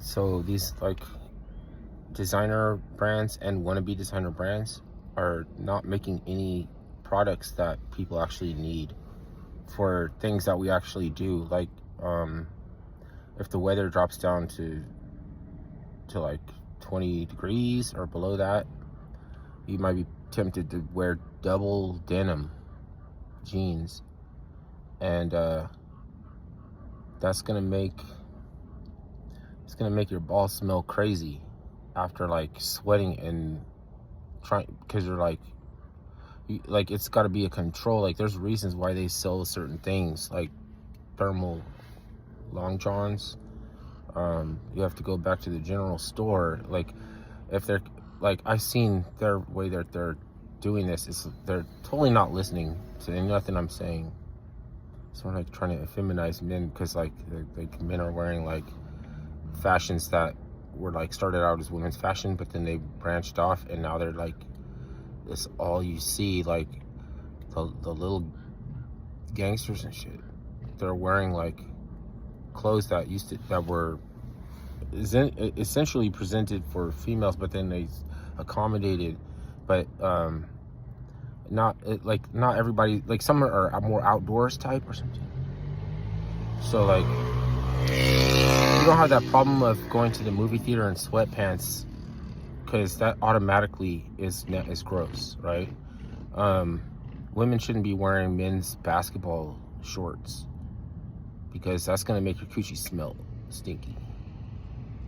So these like designer brands and wannabe designer brands are not making any products that people actually need for things that we actually do. Like, if the weather drops down to like 20 degrees or below that, you might be tempted to wear double denim jeans, and that's gonna make your balls smell crazy after like sweating and trying, because you're like it's got to be a control. Like, there's reasons why they sell certain things like thermal long johns. You have to go back to the general store. Like, if they're like, I've seen their way that they're doing this is they're totally not listening to nothing I'm saying. So I'm like trying to feminize men, because like men are wearing like fashions that were like started out as women's fashion, but then they branched off and now they're like this all you see, like the little gangsters and shit. They're wearing like clothes that were essentially presented for females, but then they accommodated, but not everybody, like some are more outdoors type or something. So like, you don't have that problem of going to the movie theater in sweatpants, because that automatically is gross, right? Women shouldn't be wearing men's basketball shorts, because that's going to make your coochie smell stinky,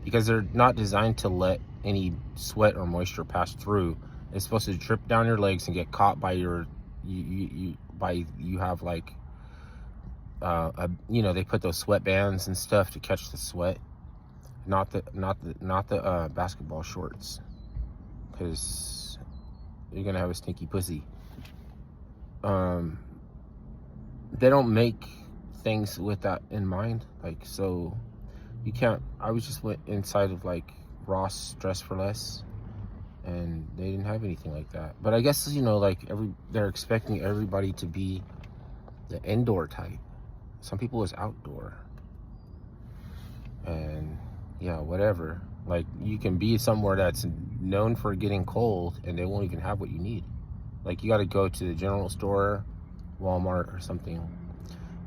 because they're not designed to let any sweat or moisture pass through. It's supposed to drip down your legs and get caught by you have like they put those sweat bands and stuff to catch the sweat, not the basketball shorts, because you're gonna have a stinky pussy. They don't make things with that in mind. Like, so you can't. I was just went inside of like Ross Dress for Less, and they didn't have anything like that. But I guess, like they're expecting everybody to be the indoor type. Some people is outdoor, and yeah, whatever. Like, you can be somewhere that's known for getting cold and they won't even have what you need. Like, you got to go to the general store, Walmart or something,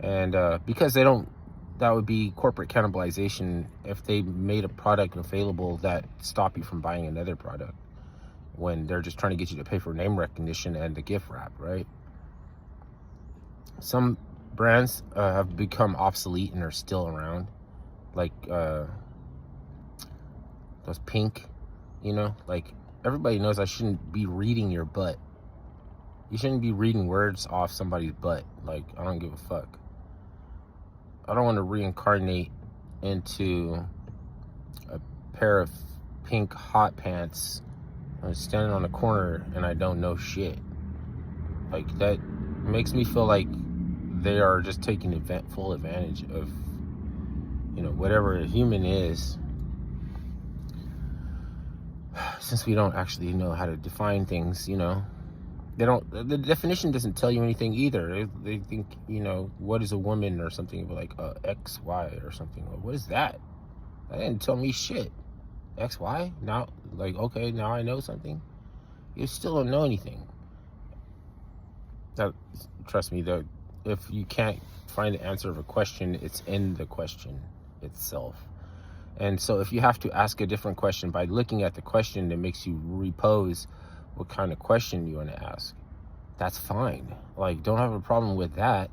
and because they don't, that would be corporate cannibalization if they made a product available that stop you from buying another product, when they're just trying to get you to pay for name recognition and the gift wrap, right? Some brands have become obsolete and are still around, like those Pink, like, everybody knows I shouldn't be reading your butt. You shouldn't be reading words off somebody's butt. Like, I don't give a fuck. I don't want to reincarnate into a pair of pink hot pants. I'm standing on the corner and I don't know shit. Like, that makes me feel like they are just taking full advantage of, whatever a human is. Since we don't actually know how to define things, the definition doesn't tell you anything either. They think, what is a woman or something, like XY or something. What is that? That didn't tell me shit. XY? Now, like, okay, now I know something. You still don't know anything. Trust me, though, if you can't find the answer of a question, it's in the question itself. And so if you have to ask a different question by looking at the question, that makes you repose what kind of question you want to ask. That's fine. Like, don't have a problem with that.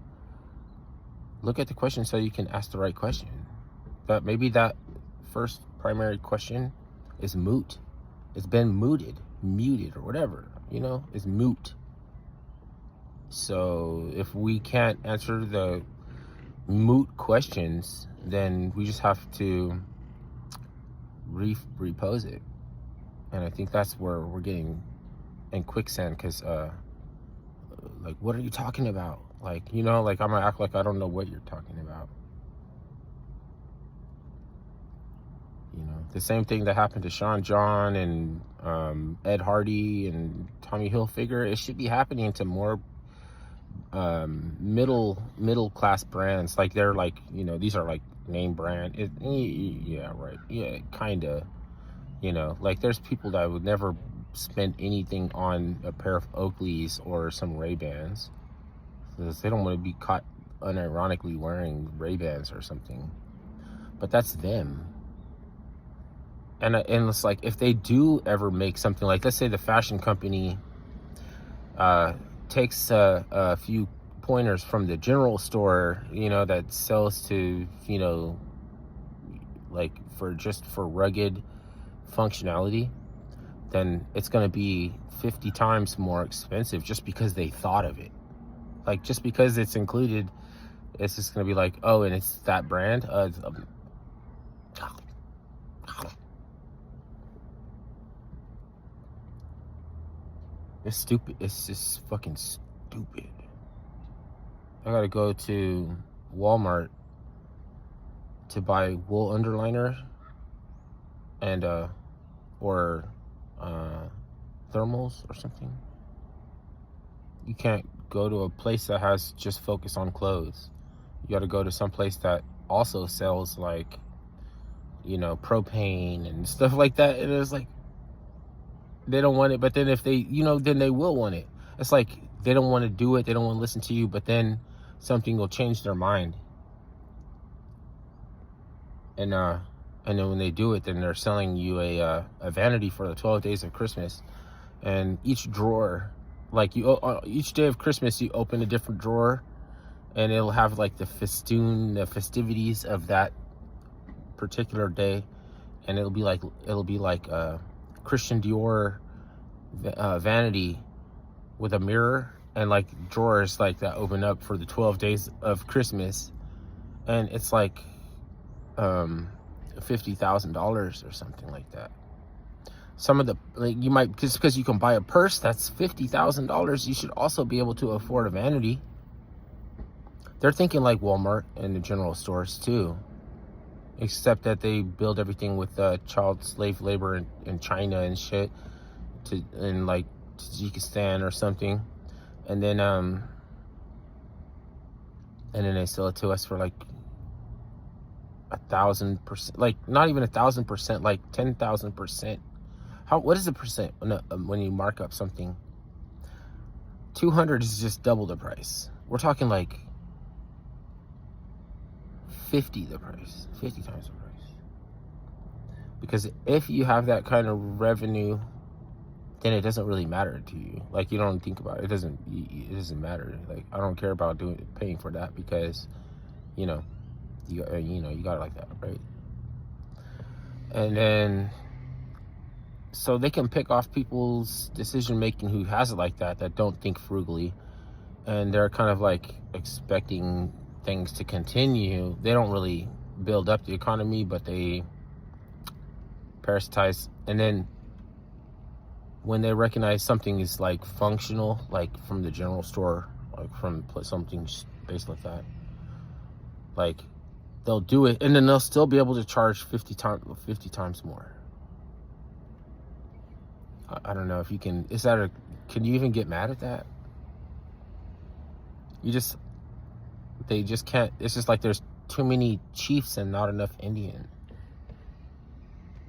Look at the question so you can ask the right question. But maybe that first primary question is moot. It's been muted or whatever, it's moot. So if we can't answer the moot questions, then we just have to repose it. And I think that's where we're getting in quicksand, because like, what are you talking about? Like, like, I'm gonna act like I don't know what you're talking about. The same thing that happened to Sean John and Ed Hardy and Tommy Hilfiger, it should be happening to more middle class brands. Like they're like, these are like name brand. Yeah, right. Yeah, kind of. Like there's people that would never spend anything on a pair of Oakleys or some Ray-Bans because they don't want to be caught unironically wearing Ray-Bans or something. But that's them. And it's like, if they do ever make something, like, let's say the fashion company takes a few pointers from the general store, that sells to, like for rugged functionality, then it's going to be 50 times more expensive just because they thought of it. Like, just because it's included, it's just going to be like, oh, and it's that brand. It's stupid. It's just fucking stupid. I gotta go to Walmart to buy wool underliner and or thermals or something. You can't go to a place that has just focus on clothes. You gotta go to some place that also sells like, propane and stuff like that. And it's like, they don't want it, but then if they, then they will want it. It's like they don't want to do it, they don't want to listen to you, but then something will change their mind. And then when they do it, then they're selling you a vanity for the 12 days of Christmas. And each drawer, like each day of Christmas, you open a different drawer, and it'll have like the festivities of that particular day, and it'll be like Christian Dior vanity with a mirror and like drawers like that open up for the 12 days of Christmas, and it's like $50,000 or something like that. Some of the, like, you might, just because you can buy a purse that's $50,000, you should also be able to afford a vanity. They're thinking like Walmart and the general stores too, except that they build everything with child slave labor in China and shit, in like Tajikistan or something, and then they sell it to us for like 1,000%, like not even 1,000%, like 10,000%. What is the percent when you mark up something? 200 is just double the price. We're talking like 50 the price, 50 times the price. Because if you have that kind of revenue, then it doesn't really matter to you. Like, you don't think about it. It doesn't matter. Like, I don't care about paying for that because, you got it like that, right? And then, so they can pick off people's decision making who has it like that don't think frugally, and they're kind of like expecting things to continue. They don't really build up the economy, but they parasitize. And then when they recognize something is like functional, like from the general store, like from something based like that, like they'll do it, and then they'll still be able to charge 50 times more. I don't know if you can. Can you even get mad at that? They just can't. It's just like there's too many chiefs and not enough Indians.